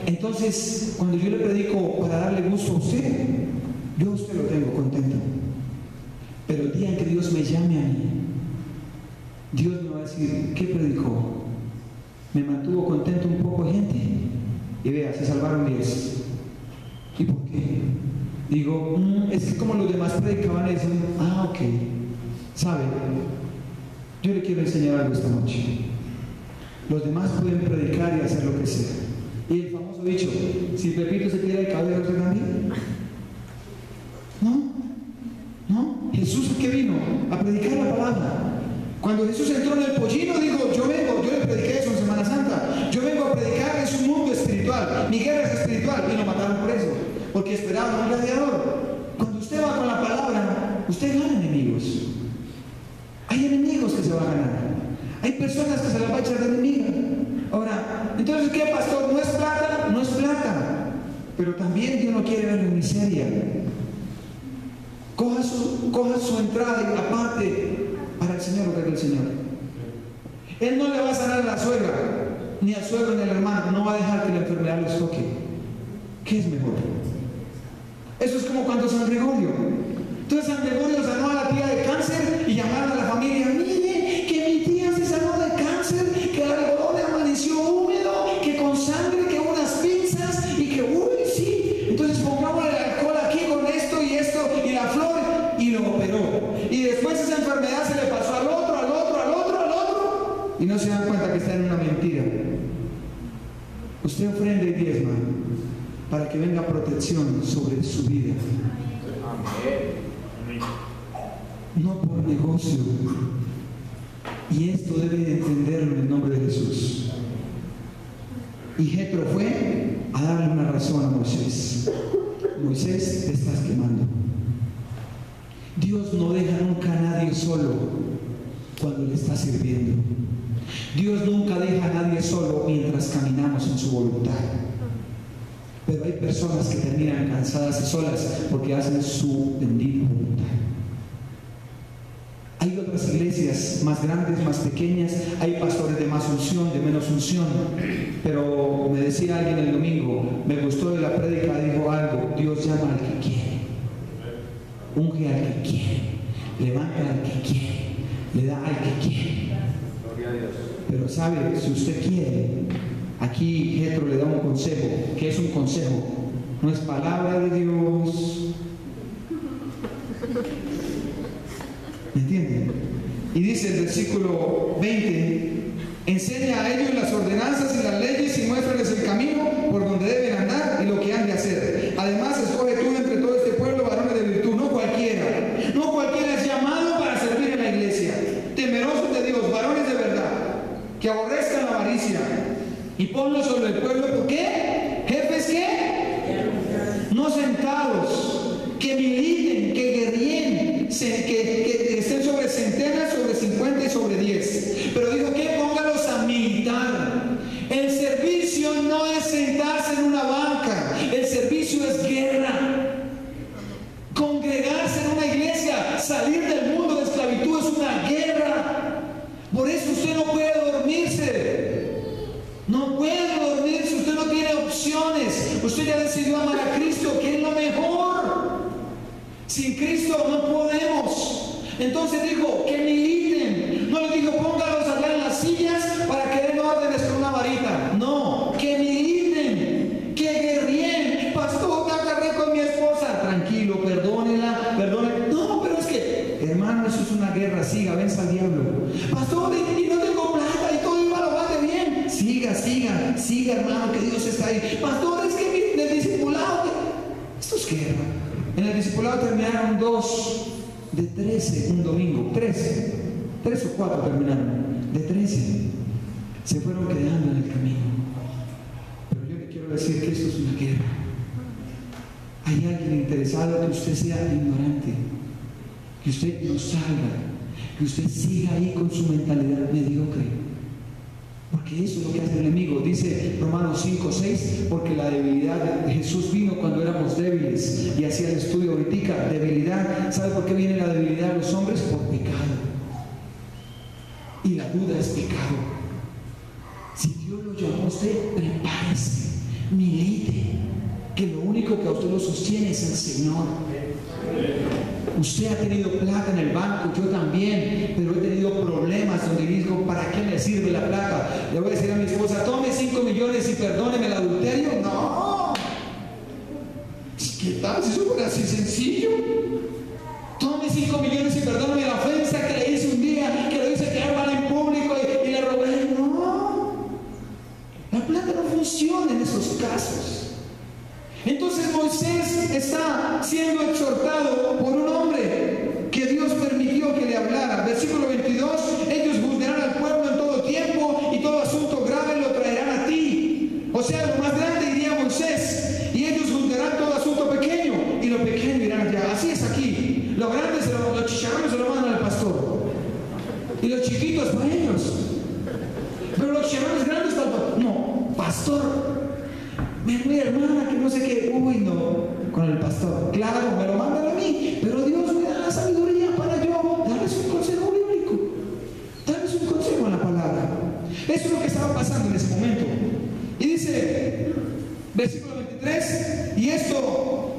Entonces, cuando yo le predico para darle gusto a usted, yo a usted lo tengo contento. Pero el día en que Dios me llame a mí, Dios me va a decir, ¿qué predicó? Me mantuvo contento un poco de gente. Y vea, se salvaron 10. ¿Y por qué? Digo, es que como los demás predicaban eso, ok, ¿sabe? Yo le quiero enseñar algo esta noche. Los demás pueden predicar y hacer lo que sea. Y el famoso dicho, si Pepito se tira el cabello, ¿usted también? No. Jesús, ¿qué vino? A predicar la palabra. Cuando Jesús entró en el pollino, dijo, yo le prediqué eso en Semana Santa. Yo vengo a predicar, es un mundo espiritual. Mi guerra es espiritual. Y lo mataron por eso. Porque esperaban un gladiador. Cuando usted va con la palabra, usted gana enemigos. Hay enemigos que se van a ganar. Hay personas que se las va a echar de enemiga. Ahora, entonces, ¿qué, pastor? ¿No es plata? No es plata. Pero también Dios no quiere ver en miseria. Coja su entrada y aparte para el Señor lo que es el Señor. Él no le va a sanar a la suegra, ni al suegro, ni al hermano. No va a dejar que la enfermedad los toque. ¿Qué es mejor? Eso es como cuando San Gregorio. Entonces San Gregorio sanó a la tía de cáncer y llamaron a la familia, mire, Y después esa enfermedad se le pasó al otro, al otro, al otro, al otro. Y no se dan cuenta que está en una mentira. Usted ofrenda y diezma para que venga protección sobre su vida. No por negocio. Y esto debe de entenderlo en el nombre de Jesús. Y Jetro fue a darle una razón a Moisés. Moisés, te estás quemando. Dios no deja nunca a nadie solo cuando le está sirviendo. Dios nunca deja a nadie solo mientras caminamos en su voluntad. Pero hay personas que terminan cansadas y solas porque hacen su bendita voluntad. Hay otras iglesias más grandes, más pequeñas, hay pastores de más unción, de menos unción. Pero me decía alguien el domingo, me gustó de la prédica, dijo algo: Dios llama al que quiere, unge al que quiere, levanta al que quiere, le da al que quiere. Gloria a Dios. Pero sabe, si usted quiere, aquí Jetro le da un consejo. ¿Qué es un consejo? No es palabra de Dios. ¿Me entienden? Y dice el versículo 20: enseña a ellos las ordenanzas y las leyes y muéstrales el camino por donde deben andar y lo que han de hacer. Además, escoge tú entre todo este pueblo varones de virtud, no cualquiera. No cualquiera es llamado para servir en la iglesia. Temerosos de Dios, varones de verdad, que aborrezcan la avaricia, y ponlo sobre el pueblo. ¿Por qué? ¿Jefes qué? No sentados, que militen, que guerríen, que estén sobre centenas, sobre 50 y sobre 10. Pero dijo que póngalos a militar. El servicio no es sentarse en una banca, el servicio es guerra. Congregarse en una iglesia, salir del mundo de esclavitud es una guerra. Por eso usted no puede dormirse. No puede dormirse, usted no tiene opciones. Usted ya decidió amar a Cristo, que es lo mejor. Sin Cristo no podemos. Entonces dijo que militen. No le dijo póngalos allá en las sillas para que den órdenes con una varita. No, que militen, que guerríen. Pastor, me agarré con mi esposa. Tranquilo, perdónela, perdónela. No, pero es que, hermano, eso es una guerra. Siga, venza al diablo. Pastor, y no tengo plata y todo iba a lo bate bien. Siga, hermano, que Dios está ahí. Pastor, es que el discipulado, esto es guerra. En el discipulado terminaron 2 de 13 un domingo. 3 o 4 terminaron. De 13 se fueron quedando en el camino. Pero yo le quiero decir que esto es una guerra. Hay alguien interesado que usted sea ignorante, que usted no salga, que usted siga ahí con su mentalidad mediocre. Porque eso es lo que hace el enemigo. Dice Romanos 5:6, porque la debilidad de Jesús vino cuando éramos débiles. Y hacía el estudio ahorita, debilidad. ¿Sabe por qué viene la debilidad de los hombres? Por pecado. Y la duda es pecado. Si Dios lo llamó a usted, prepárese, milite, que lo único que a usted lo sostiene es el Señor. Usted ha tenido plata en el banco, yo también, pero he tenido problemas donde digo, ¿para qué me sirve la plata? Le voy a decir a mi esposa, tome 5 millones y perdóneme el adulterio. No. ¿Qué tal si eso fuera así sencillo? Tome 5 millones y perdóneme la ofensa que le hice un día, que lo hice quedar mal en público y le robé. No. La plata no funciona en esos casos. Entonces Moisés está siendo exhortado por un hombre que Dios permitió que le hablara. Versículo 22, ellos juzgarán al pueblo en todo tiempo y todo asunto grave lo traerán a ti. O sea, lo más grande iría a Moisés y ellos juzgarán todo asunto pequeño y lo pequeño irán allá. Así es aquí. Lo grande, los chicharrones se lo mandan al pastor y los chiquitos para ellos. Pero los chicharrones grandes para el pastor. No, pastor. Mi hermana, que no sé qué, uy, no, con el pastor. Claro, me lo mandan a mí, pero Dios me da la sabiduría para yo darles un consejo bíblico, darles un consejo en la palabra. Eso es lo que estaba pasando en ese momento. Y dice, versículo 23,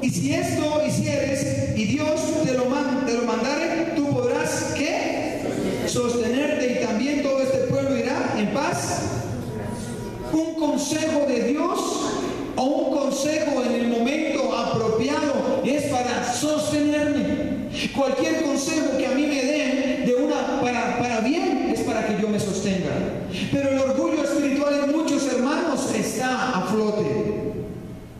y si esto hicieres, y Dios te lo mandare, tú podrás, ¿qué? Sostenerte, y también todo este pueblo irá en paz. Un consejo de Dios o un consejo en el momento apropiado es para sostenerme. Cualquier consejo que a mí para que yo me sostenga. Pero el orgullo espiritual en muchos hermanos está a flote.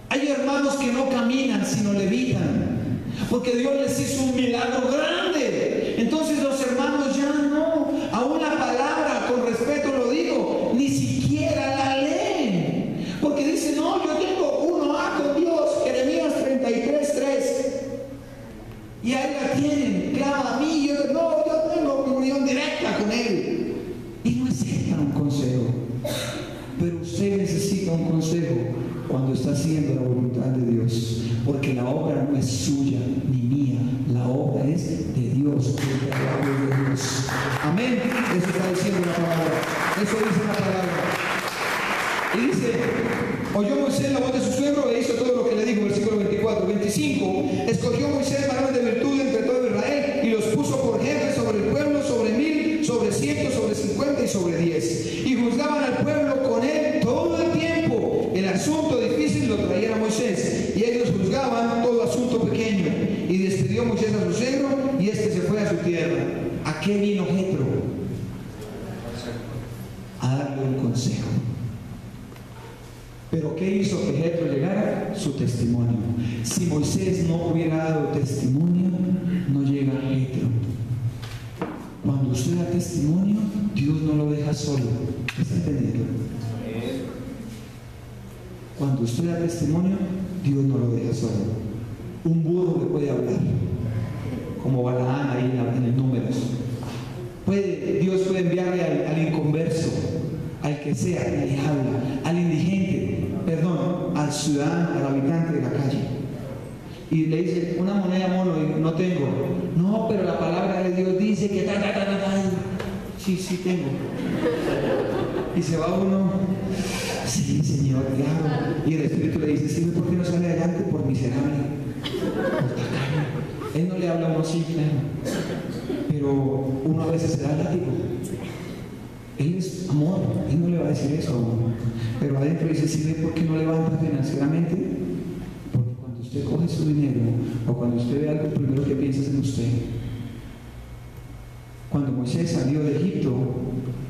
Hay hermanos que no caminan, sino levitan, porque Dios les hizo un milagro grande. Entonces los hermanos ya no, aún la palabra, con respeto lo digo, ni siquiera la leen. Porque dicen, no, yo tengo 1A con Dios, Jeremías 33:3. Y ahí la tienen, clama a mí, yo tengo comunión directa con Él. Y no aceptan un consejo. Pero usted necesita un consejo cuando está haciendo la voluntad de Dios, porque la obra no es suya ni mía, la obra es de Dios, el trabajo es de Dios. Amén. Eso está diciendo la palabra, eso dice la palabra. Y dice, oyó Moisés la voz de su suegro e hizo todo lo que le dijo. Versículo 24. 25, escogió Moisés varones de virtud entre todo Israel y los puso por jefes sobre el pueblo, sobre 1000, sobre 100, sobre 50 y sobre 10. Y juzgaban al pueblo con él todo el tiempo. El asunto difícil lo traía a Moisés, y ellos juzgaban todo asunto pequeño. Y despidió Moisés a su suegro, y este se fue a su tierra. ¿A qué vino Jetro? A darle un consejo. Pero ¿qué hizo que Jetro llegara? Su testimonio. Si Moisés no hubiera dado testimonio, no llega Jetro. Cuando usted da testimonio, Dios no lo deja solo. ¿Está entendiendo? Cuando usted da testimonio, Dios no lo deja solo. Un burro le puede hablar, como Balaán ahí en el Números. Dios puede enviarle al inconverso, al que sea, le habla, al indigente, al ciudadano, al habitante de la calle. Y le dice, una moneda mono, y no tengo. No, pero la palabra de Dios dice que sí tengo. Y se va uno, sí, Señor, claro. Y el Espíritu le dice, sí, ¿por qué no sale adelante? Por miserable, por tacaño. Él no le habla a uno así, claro. Pero uno a veces se da látigo. Él es amor, Él no le va a decir eso a uno. Pero adentro dice, sí, ¿ve por qué no levanta financieramente? Porque cuando usted coge su dinero, o cuando usted ve algo, primero que piensa es en usted. Cuando Moisés salió de Egipto,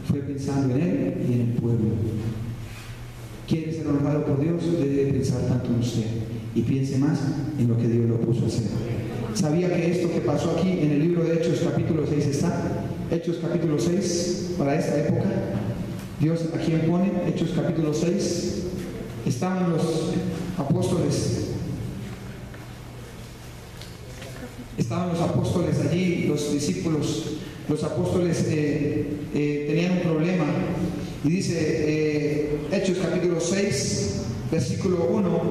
fue pensando en él y en el pueblo. ¿Quiere ser honrado por Dios? Debe pensar tanto en usted, y piense más en lo que Dios lo puso a hacer. ¿Sabía que esto que pasó aquí en el libro de Hechos capítulo 6 está? Hechos capítulo 6, para esta época. Dios a quien pone, Hechos capítulo 6, estaban los apóstoles. Estaban los apóstoles allí, los discípulos. Los apóstoles tenían un problema. Y dice Hechos capítulo 6, versículo 1,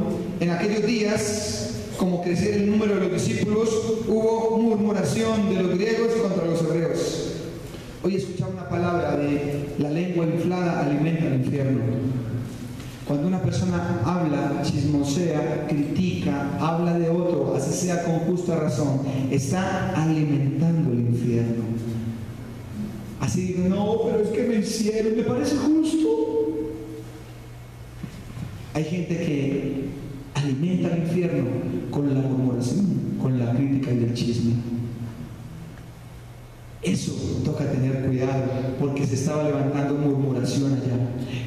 en aquellos días, como crecía el número de los discípulos, hubo murmuración de los griegos contra los hebreos. Hoy escuchaba una palabra de la lengua inflada alimenta el infierno. Cuando una persona habla, chismosea, critica, habla de otro, así sea con justa razón, está alimentando el infierno. Así digo, no, pero es que me hicieron, ¿me parece justo? Hay gente que alimenta el infierno con la murmuración, con la crítica y el chisme. Eso toca tener cuidado, porque se estaba levantando murmuración allá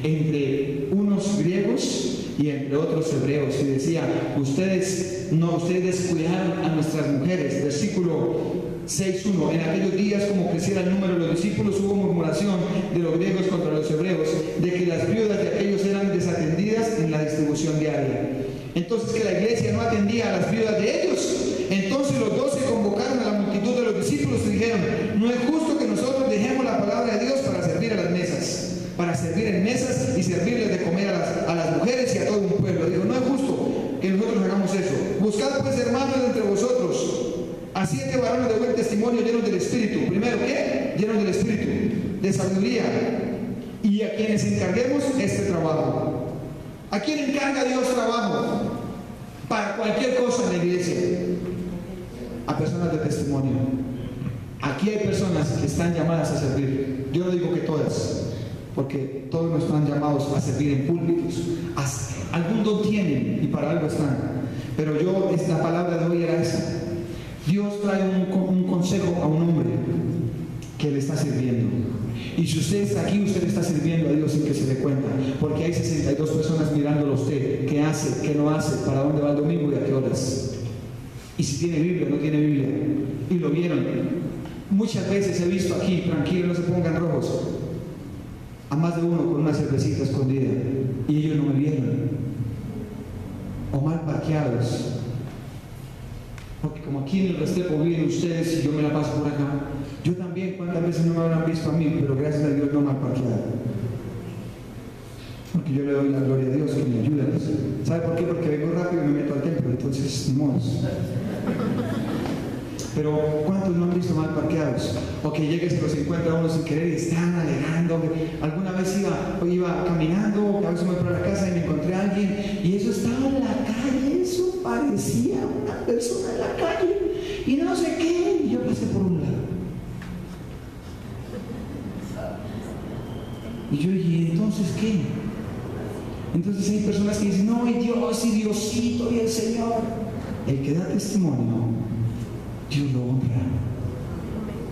entre unos griegos y entre otros hebreos, y decía, ustedes descuidaron a nuestras mujeres. Versículo 6.1, en aquellos días, como creciera el número de los discípulos, hubo murmuración de los griegos contra los hebreos, de que las viudas de aquellos eran desatendidas en la distribución diaria. Entonces, que la iglesia no atendía a las viudas de ellos. Entonces los 12 convocaron a la multitud de los discípulos y dijeron, no es justo que nosotros dejemos la palabra de Dios para servir a las mesas, para servir en mesas y servirles de comer a las mujeres y a todo un pueblo. Digo, no es justo que nosotros hagamos eso. Buscad pues, hermanos, entre vosotros a 7 varones de buen testimonio, llenos del Espíritu. Primero, ¿qué? Llenos del Espíritu, de sabiduría, y a quienes encarguemos este trabajo. ¿A quién encarga Dios trabajo? Para cualquier cosa en la iglesia. A personas de testimonio. Aquí hay personas que están llamadas a servir. Yo no digo que todas, porque todos no están llamados a servir en púlpitos. Algún don tienen y para algo están. Pero esta palabra de hoy era esa. Dios trae un consejo a un hombre que le está sirviendo. Y si usted está aquí, usted está sirviendo a Dios sin que se dé cuenta, porque hay 62 personas mirándolo a usted, qué hace, qué no hace, para dónde va el domingo y a qué horas. Y si tiene Biblia o no tiene Biblia. Y lo vieron. Muchas veces he visto aquí, tranquilo, no se pongan rojos, a más de uno con una cervecita escondida, y ellos no me vieron. O mal parqueados. Porque como aquí en el Restrepo viven ustedes y yo me la paso por acá, yo también, cuántas veces no me habrán visto a mí, pero gracias a Dios no mal parqueado. Porque yo le doy la gloria a Dios que me ayuda. ¿Sabe por qué? Porque vengo rápido y me meto al templo, entonces ni modo. Pero ¿cuántos no han visto mal parqueados? O que llegues y los encuentra uno sin querer y están alegando. Alguna vez iba caminando, a veces me fui a la casa y me encontré a alguien y eso estaba en la calle, eso parecía una persona en la calle y no sé qué, y yo pasé por un lado. Y yo dije, ¿y entonces qué? Entonces hay personas que dicen, no, y Dios, y Diosito, y el Señor. El que da testimonio, Dios lo honra.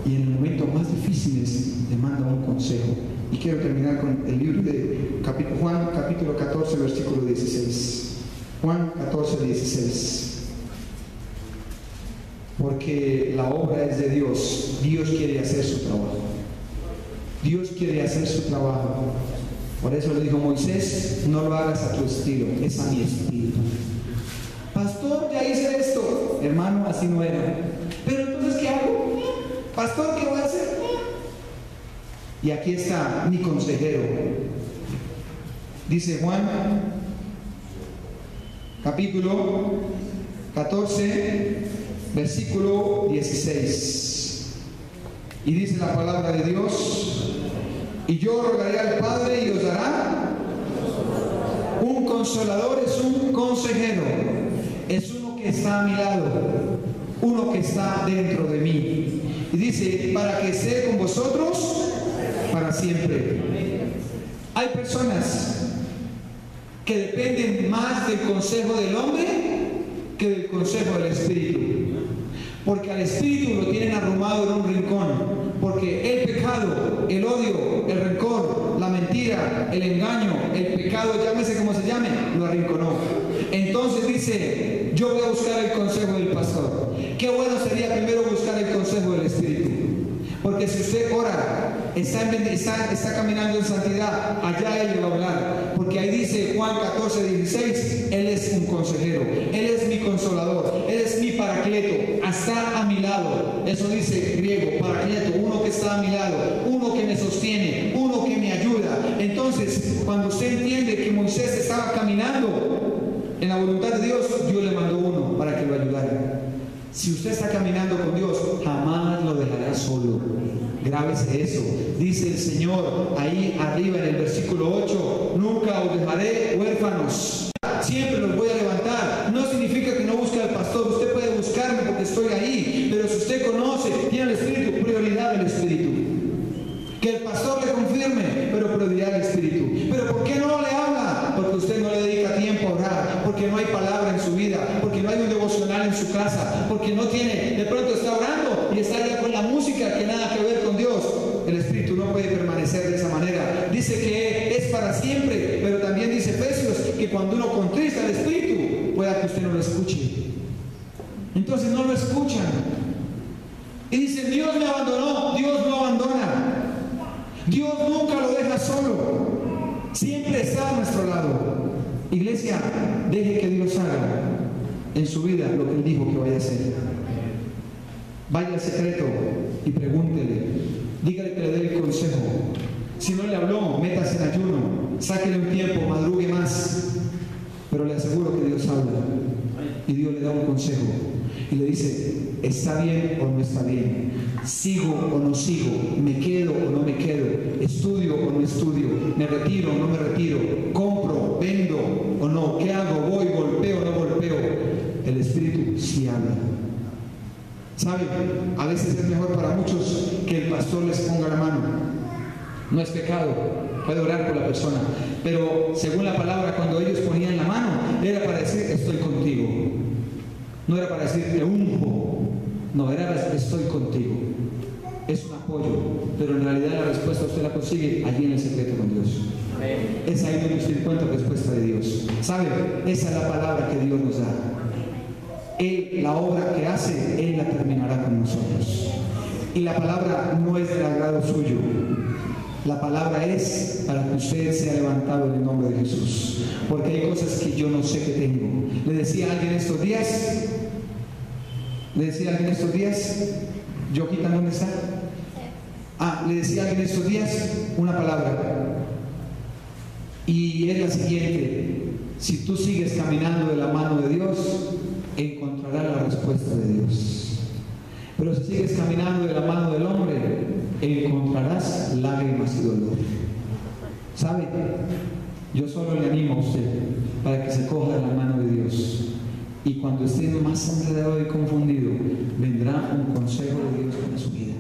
Y en el momento más difíciles le manda un consejo. Y quiero terminar con el libro de Juan, capítulo 14, versículo 16. Juan 14, 16. Porque la obra es de Dios. Dios quiere hacer su trabajo. Dios quiere hacer su trabajo. Por eso le dijo Moisés, no lo hagas a tu estilo, es a mi estilo. Pastor, ya hice esto. Hermano, así no era. Pero entonces, ¿qué hago? Pastor, ¿qué voy a hacer? Y aquí está mi consejero. Dice Juan, capítulo 14, versículo 16. Y dice la palabra de Dios, y yo rogaré al Padre y os dará un consolador, es un consejero, es uno que está a mi lado, uno que está dentro de mí. Y dice, para que esté con vosotros para siempre. Hay personas que dependen más del consejo del hombre que del consejo del Espíritu. Porque al Espíritu lo tienen arrumado en un rincón. Porque el pecado, el odio, el rencor, la mentira, el engaño, el pecado, llámese como se llame, lo arrinconó. Entonces dice, yo voy a buscar el consejo del pastor. Qué bueno sería primero buscar el consejo del Espíritu. Porque si usted ora, está caminando en santidad, allá Él le va a hablar. Porque ahí dice Juan 14, 16, Él es un consejero, Él es mi consolador, Él es mi paracleto, está a mi lado. Eso dice griego, paracleto, uno que está a mi lado, uno que me sostiene, uno que me ayuda. Entonces, cuando usted entiende que Moisés estaba caminando en la voluntad de Dios, Dios le mandó uno para que lo ayudara. Si usted está caminando con Dios, jamás lo dejará solo. Grábese eso. Dice el Señor ahí arriba en el versículo 8, nunca os dejaré huérfanos. Siempre los voy a levantar. No significa que no busque al pastor. Usted puede buscarme porque estoy ahí. Pero si usted conoce, tiene el Espíritu, prioridad del Espíritu. Que el pastor le confirme, pero prioridad del Espíritu. Pero ¿por qué no le habla? Porque usted no le dedica tiempo a orar, porque no hay palabra en su vida, porque no hay un devocional en su casa, porque no tiene, de pronto está orando y está ya con la música que nada que ver con Dios. El Espíritu no puede permanecer de esa manera. Dice que es para siempre, pero también dice Efesios que cuando uno contrista al Espíritu, pueda que usted no lo escuche. Entonces no lo escuchan. Y dicen, Dios me abandonó. Dios no abandona. Dios nunca lo deja solo. Siempre está a nuestro lado. Iglesia, deje que Dios haga en su vida lo que Él dijo que vaya a hacer. Vaya al secreto y pregúntele. Dígale que le dé el consejo. Si no le habló, métase en ayuno. Sáquele un tiempo, madrugue más. Pero le aseguro que Dios habla. Y Dios le da un consejo. Y le dice, ¿está bien o no está bien? ¿Sigo o no sigo? ¿Me quedo o no me quedo? ¿Estudio o no estudio? ¿Me retiro o no me retiro? ¿Compro, vendo o no? ¿Qué hago? ¿Voy, golpeo o no golpeo? El Espíritu sí habla. ¿Saben? A veces es mejor para muchos que el pastor les ponga la mano. No es pecado, puede orar por la persona. Pero según la palabra, cuando ellos ponían la mano, era para decir, estoy contigo. No era para decir, te unjo. No, era estoy contigo. es un apoyo, pero en realidad la respuesta usted la consigue allí en el secreto con Dios. Es ahí donde usted encuentra respuesta de Dios. ¿Sabe? Esa es la palabra que Dios nos da. Él, la obra que hace, Él la terminará con nosotros. Y la palabra no es del agrado suyo. La palabra es para que usted sea levantado en el nombre de Jesús. Porque hay cosas que yo no sé que tengo. Le decía a alguien estos días, Joquita, ¿dónde está? Le decía a alguien estos días una palabra. Y es la siguiente: si tú sigues caminando de la mano de Dios, encontrarás la respuesta de Dios. Pero si sigues caminando de la mano del hombre, encontrarás lágrimas y dolor. ¿Sabe? Yo solo le animo a usted para que se coja de la mano de Dios. Y cuando esté más enredado y confundido, vendrá un consejo de Dios para su vida.